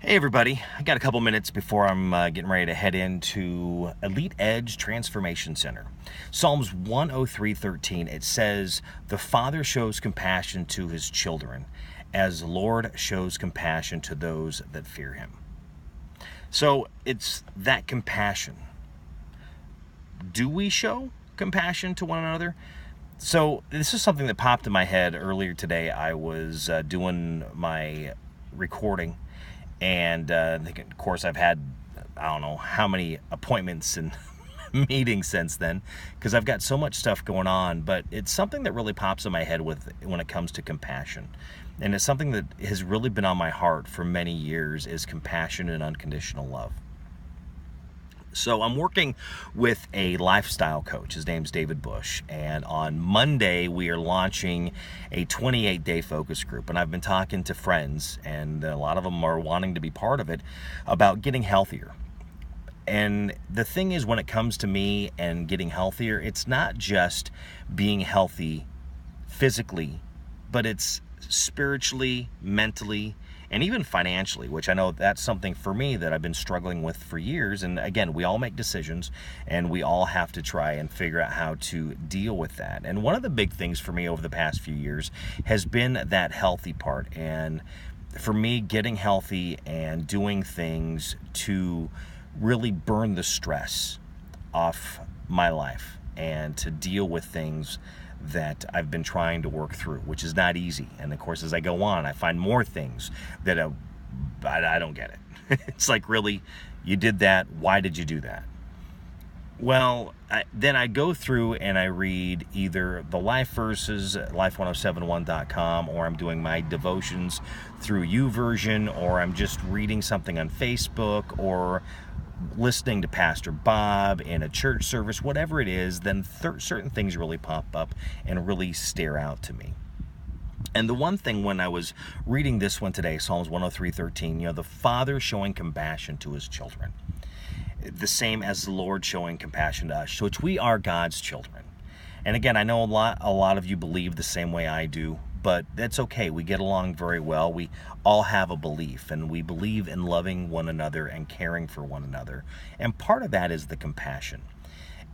Hey everybody, I got a couple minutes before I'm getting ready to head into Elite Edge Transformation Center. Psalms 103:13, it says, "The Father shows compassion to his children, as the Lord shows compassion to those that fear him." So it's that compassion. Do we show compassion to one another? So this is something that popped in my head earlier today. I was doing my recording, and of course I've had I don't know how many appointments and meetings since then because I've got so much stuff going on. But it's something that really pops in my head when it comes to compassion, and it's something that has really been on my heart for many years: is compassion and unconditional love. So I'm working with a lifestyle coach. His name's David Bush. And on Monday, we are launching a 28-day focus group. And I've been talking to friends, and a lot of them are wanting to be part of it, about getting healthier. And the thing is, when it comes to me and getting healthier, it's not just being healthy physically, but it's spiritually, mentally, and even financially, which I know that's something for me that I've been struggling with for years. And again, we all make decisions, and we all have to try and figure out how to deal with that. And one of the big things for me over the past few years has been that healthy part. And for me, getting healthy and doing things to really burn the stress off my life and to deal with things that I've been trying to work through, which is not easy. And of course, as I go on, I find more things that I don't get it. It's like, really, you did that? Why did you do that? Well, then I go through and I read either the life verses, life1071.com, or I'm doing my devotions through YouVersion, or I'm just reading something on Facebook, or listening to Pastor Bob in a church service, whatever it is. Then certain things really pop up and really stare out to me. And the one thing, when I was reading this one today, Psalms 103:13, the Father showing compassion to his children, the same as the Lord showing compassion to us, which we are God's children. And again, I know a lot of you believe the same way I do, but that's okay. We get along very well. We all have a belief, and we believe in loving one another and caring for one another. And part of that is the compassion.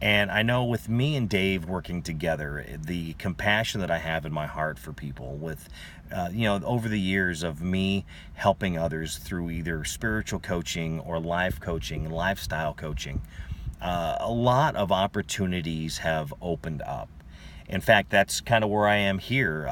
And I know with me and Dave working together, the compassion that I have in my heart for people, with over the years of me helping others through either spiritual coaching or life coaching, lifestyle coaching, a lot of opportunities have opened up. In fact, that's kind of where I am here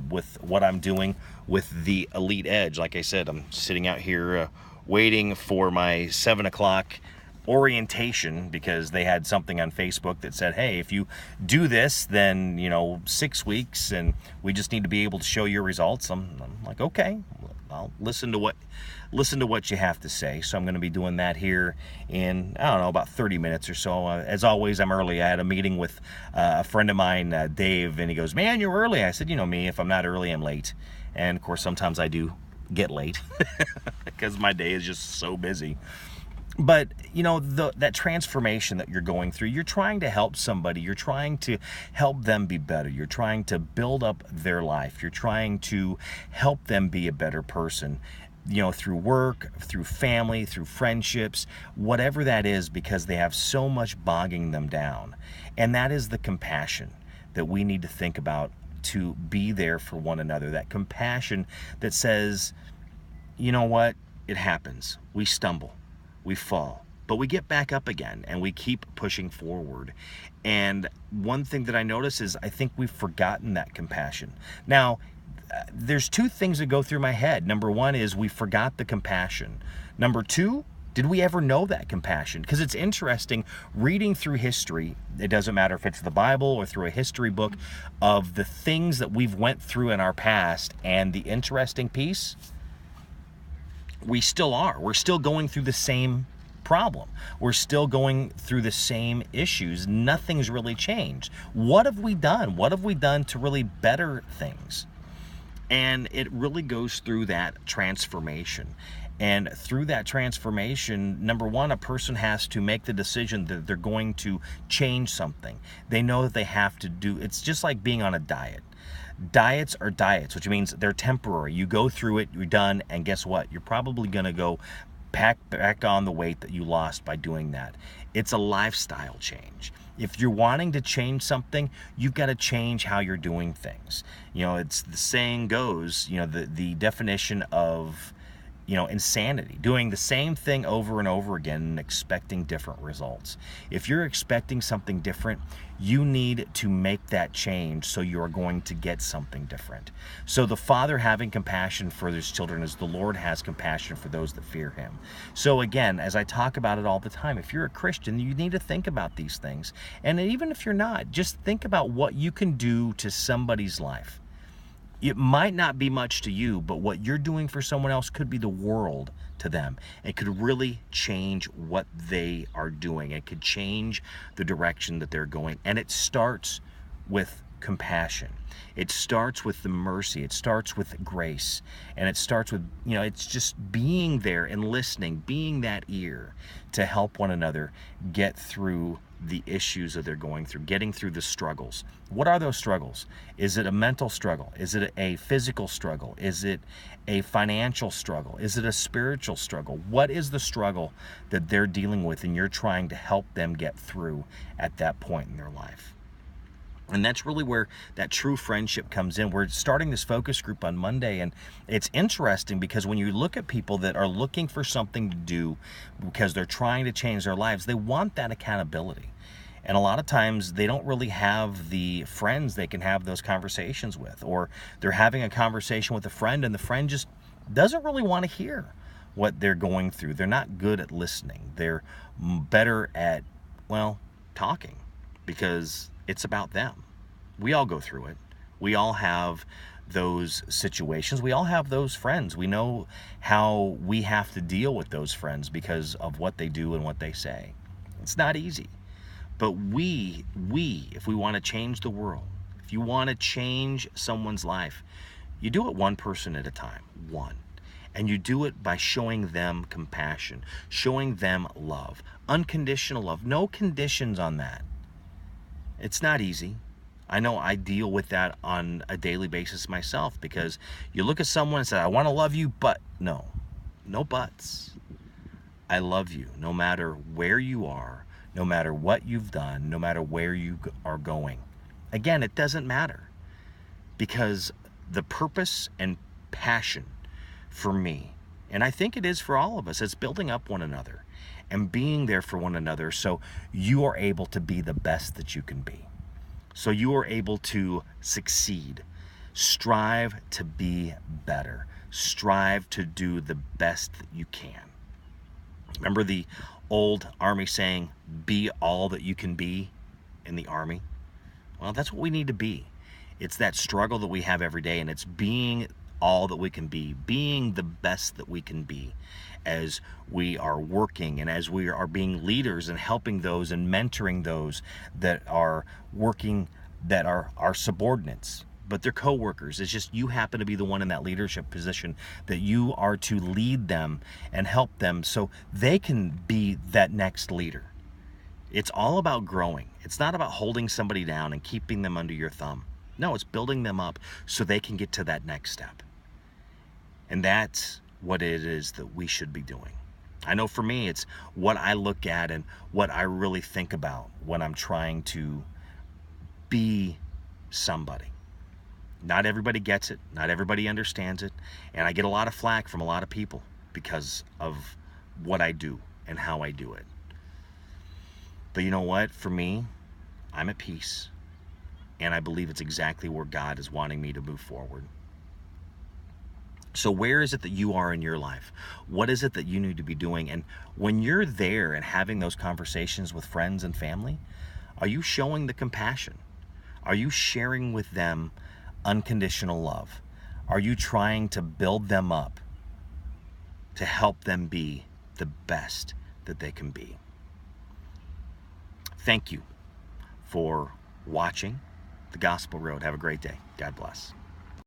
with what I'm doing with the Elite Edge. Like I said, I'm sitting out here waiting for my 7 o'clock orientation, because they had something on Facebook that said, hey, if you do this, then 6 weeks, and we just need to be able to show your results. I'm like, okay, I'll listen to what you have to say. So I'm going to be doing that here in, I don't know, about 30 minutes or so. As always, I'm early. I had a meeting with a friend of mine, Dave, and he goes, "Man, you're early." I said, me, if I'm not early, I'm late. And of course, sometimes I do get late because my day is just so busy. But, that transformation that you're going through, you're trying to help somebody. You're trying to help them be better. You're trying to build up their life. You're trying to help them be a better person, through work, through family, through friendships, whatever that is, because they have so much bogging them down. And that is the compassion that we need to think about, to be there for one another. That compassion that says, you know what? It happens. We stumble. We fall, but we get back up again, and we keep pushing forward. And one thing that I notice is I think we've forgotten that compassion. Now, there's two things that go through my head. Number one is we forgot the compassion. Number two, did we ever know that compassion? Because it's interesting, reading through history, it doesn't matter if it's the Bible or through a history book, of the things that we've went through in our past. And the interesting piece, we still are. We're still going through the same problem. We're still going through the same issues. Nothing's really changed. What have we done? What have we done to really better things? And it really goes through that transformation. And through that transformation, number one, a person has to make the decision that they're going to change something. They know that they have to do. It's just like being on a diet. Diets are diets, which means they're temporary. You go through it, you're done, and guess what? You're probably going to go pack back on the weight that you lost by doing that. It's a lifestyle change. If you're wanting to change something, you've got to change how you're doing things. It's the saying goes, the definition of insanity, doing the same thing over and over again and expecting different results. If you're expecting something different, you need to make that change so you're going to get something different. So the Father having compassion for his children as the Lord has compassion for those that fear him. So again, as I talk about it all the time, if you're a Christian, you need to think about these things. And even if you're not, just think about what you can do to somebody's life. It might not be much to you, but what you're doing for someone else could be the world to them. It could really change what they are doing. It could change the direction that they're going. And it starts with compassion. It starts with the mercy. It starts with grace. And it starts with, it's just being there and listening, being that ear to help one another get through the issues that they're going through, getting through the struggles. What are those struggles? Is it a mental struggle? Is it a physical struggle? Is it a financial struggle? Is it a spiritual struggle? What is the struggle that they're dealing with and you're trying to help them get through at that point in their life? And that's really where that true friendship comes in. We're starting this focus group on Monday, and it's interesting because when you look at people that are looking for something to do because they're trying to change their lives, they want that accountability. And a lot of times they don't really have the friends they can have those conversations with, or they're having a conversation with a friend and the friend just doesn't really want to hear what they're going through. They're not good at listening. They're better at, talking because it's about them. We all go through it. We all have those situations. We all have those friends. We know how we have to deal with those friends because of what they do and what they say. It's not easy. But we, if we want to change the world, if you want to change someone's life, you do it one person at a time, one. And you do it by showing them compassion, showing them love, unconditional love, no conditions on that. It's not easy. I know I deal with that on a daily basis myself, because you look at someone and say, I want to love you, but no buts. I love you no matter where you are, no matter what you've done, no matter where you are going. Again, it doesn't matter, because the purpose and passion for me, and I think it is for all of us, is building up one another and being there for one another so you are able to be the best that you can be. So you are able to succeed. Strive to be better. Strive to do the best that you can. Remember the old Army saying, be all that you can be in the Army? Well, that's what we need to be. It's that struggle that we have every day, and it's being all that we can be, being the best that we can be as we are working and as we are being leaders and helping those and mentoring those that are working, that are our subordinates, but they're co-workers. It's just you happen to be the one in that leadership position that you are to lead them and help them so they can be that next leader. It's all about growing. It's not about holding somebody down and keeping them under your thumb. No, it's building them up so they can get to that next step. And that's what it is that we should be doing. I know for me, it's what I look at and what I really think about when I'm trying to be somebody. Not everybody gets it. Not everybody understands it. And I get a lot of flack from a lot of people because of what I do and how I do it. But you know what? For me, I'm at peace. And I believe it's exactly where God is wanting me to move forward. So where is it that you are in your life? What is it that you need to be doing? And when you're there and having those conversations with friends and family, are you showing the compassion? Are you sharing with them unconditional love? Are you trying to build them up to help them be the best that they can be? Thank you for watching The Gospel Road. Have a great day. God bless.